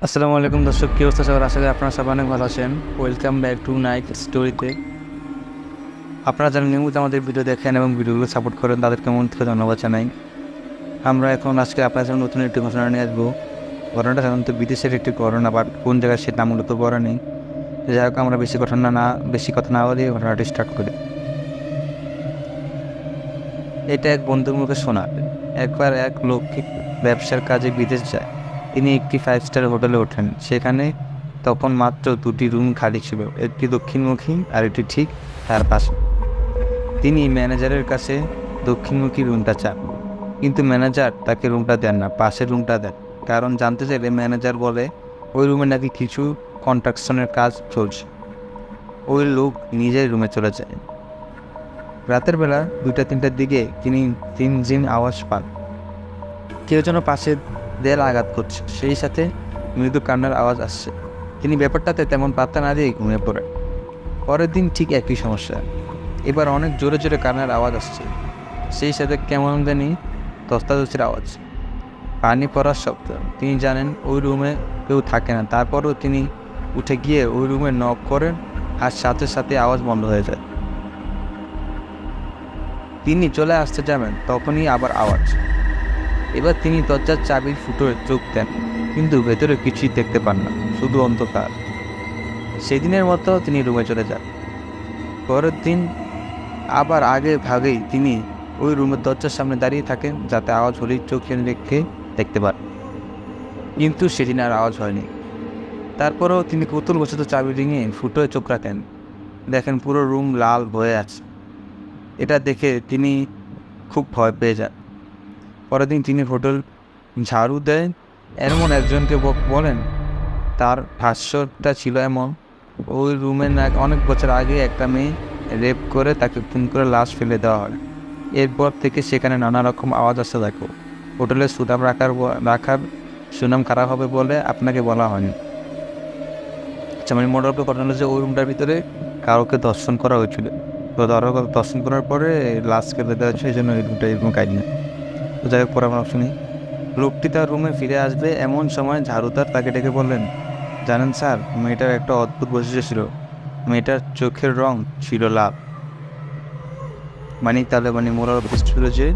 আসসালামু আলাইকুম দর্শক, কী অবস্থা সবার? আশা করি আপনারা সবাই অনেক ভালো আছেন। ওয়েলকাম ব্যাক টু নাইট স্টোরিতে। আপনারা যারা নিয়মিত আমাদের ভিডিও দেখেন এবং ভিডিওগুলো সাপোর্ট করেন তাদেরকে মন থেকে ধন্যবাদ জানাই। আমরা এখন আজকে আপনার জন্য নতুন একটি ঘটনা নিয়ে আসবো। ঘটনাটা সাধারণত বিদেশের একটি ঘটনা, বাট কোন জায়গায় সেটা মূলত বলা নেই। যাই হোক, আমরা বেশি কথা না বলে ঘটনাটি স্টার্ট করি। এটা এক বন্ধুর মুখে শোনা। একবার এক লোক ব্যবসার কাজে বিদেশ যায়। তিনি একটি 5 স্টার হোটেলে ওঠেন। সেখানে তখন মাত্র 2টি রুম খালি ছিল, একটি দক্ষিণমুখী আর একটি ঠিক তার পাশে। তিনি ম্যানেজারের কাছে দক্ষিণমুখী রুমটা চান, কিন্তু ম্যানেজার তাকে রুমটা দেন না, পাশের রুমটা দেন। কারণ জানতে চাইলে ম্যানেজার বলে ওই রুমে নাকি কিছু কনস্ট্রাকশনের কাজ চলছে। ওই লোক নিজের রুমে চলে যায়। রাতের বেলা 2টা-3টার দিকে তিনি ঝিনঝিন আওয়াজ পান। কেউ যেন পাশের দেয়াল আঘাত করছে, সেই সাথে মৃদু কান্নার আওয়াজ আসছে। তিনি ব্যাপারটাতে তেমন পাত্তা না দিয়ে ঘুমিয়ে পড়েন। পরের দিন ঠিক একই সমস্যা। এবার অনেক জোরে জোরে কান্নার আওয়াজ আসছে, সেই সাথে কেমন জানি ধস্তাধস্তির আওয়াজ, পানি পড়ার শব্দ। তিনি জানেন ওই রুমে কেউ থাকে না। তারপরও তিনি উঠে গিয়ে ওই রুমে নক করেন, আর সাথে সাথে আওয়াজ বন্ধ হয়ে যায়। তিনি চলে আসতে যাবেন, তখনই আবার আওয়াজ। এবার তিনি দরজার চাবির ফুটোয় চোখ দেন, কিন্তু ভেতরে কিছুই দেখতে পান না, শুধু অন্ধকার। সেদিনের মতো তিনি রুমে চলে যান। পরের দিন আবার আগে ভাগেই তিনি ওই রুমের দরজার সামনে দাঁড়িয়ে থাকেন, যাতে আওয়াজ হলেই চোখে রেখে দেখতে পান। কিন্তু সেদিন আর আওয়াজ হয়নি। তারপরেও তিনি কৌতূহলবশত চাবি রিঙে ফুটোয় চোখ রাখেন। দেখেন পুরো রুম লাল হয়ে আছে। এটা দেখে তিনি খুব ভয় পেয়ে যান। পরের দিন তিনি হোটেল ঝাড়ু দেন, এমন একজনকে বলেন। তার ভাষ্যটা ছিল এমন: ওই রুমে অনেক বছর আগে একটা মেয়ে রেপ করে তাকে খুন করে লাশ ফেলে দেওয়া হয়। এরপর থেকে সেখানে নানা রকম আওয়াজ আসতে থাকে। হোটেলের রাখার সুনাম খারাপ হবে বলে আপনাকে বলা হয়নি। আচ্ছা, মানে মোটামুটি ঘটনা হলো যে ওই রুমটার ভিতরে কাউকে দর্শন করা হয়েছিল। তো দর্শন করার পরে লাশ ফেলে দেওয়া হয়েছে, এই জন্য এই রুমটা এরকম কাহিনী। তো যাই হোক, পরে আমরা শুনি। লোকটি তার রুমে ফিরে আসবে এমন সময় ঝাড়ুদার তাকে ডেকে বললেন, জানেন স্যার, মেয়েটার একটা অদ্ভুত বৈশিষ্ট্য ছিল। মেয়েটার চোখের রং ছিল লাল। তাহলে মোরাল বৈশিষ্ট্য ছিল যে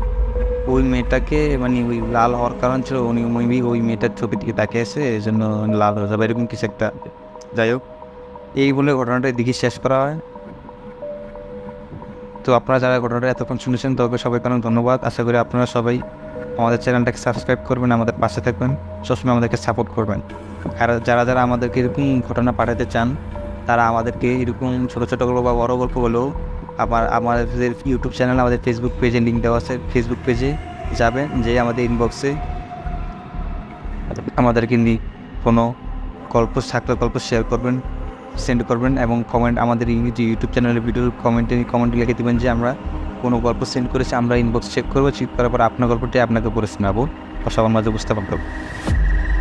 ওই মেয়েটাকে ওই লাল হওয়ার কারণ ছিল উনি মেবি ওই মেয়েটার চোখের দিকে তাকিয়ে আছে, এই জন্য লাল হয়ে যাবে, এরকম কিছু একটা। যাই হোক, এই বলে ঘটনাটা দিকে শেষ করা হয়। তো আপনারা যারা ঘটনাটা এতক্ষণ শুনেছেন তবে সবাইকে অনেক ধন্যবাদ। আশা করি আপনারা সবাই আমাদের চ্যানেলটাকে সাবস্ক্রাইব করবেন, আমাদের পাশে থাকবেন, সবসময় আমাদেরকে সাপোর্ট করবেন। আর যারা যারা আমাদেরকে এরকম ঘটনা পাঠাতে চান, তারা আমাদেরকে এরকম ছোটো ছোটো গল্প বা বড়ো গল্পগুলো আমাদের ইউটিউব চ্যানেল, আমাদের ফেসবুক পেজে লিঙ্ক দেওয়া আছে। ফেসবুক পেজে যাবেন, যে আমাদের ইনবক্সে আমাদেরকে কোনো গল্প থাকলে গল্প শেয়ার করবেন, সেন্ড করবেন, এবং আমাদের ইউটিউব চ্যানেলের ভিডিওর কমেন্টে লিখে দেবেন যে আমরা কোনো গল্প সেন্ড করেছি, আমরা ইনবক্স চেক করবো, চেক করার পর আপনার গল্পটি আপনাকে পড়ে শোনাবো, সবার মাঝে বুঝতে পারবো।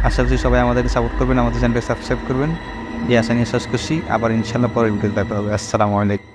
আশা করি সবাই আমাদেরকে সাপোর্ট করবেন, আমাদের চ্যানেলকে সাবস্ক্রাইব করবেন। এই আশা নিয়ে শেষ করছি। আবার ইনশাল্লাহ পরের ভিডিও দেখা হবে। আসসালামু আলাইকুম।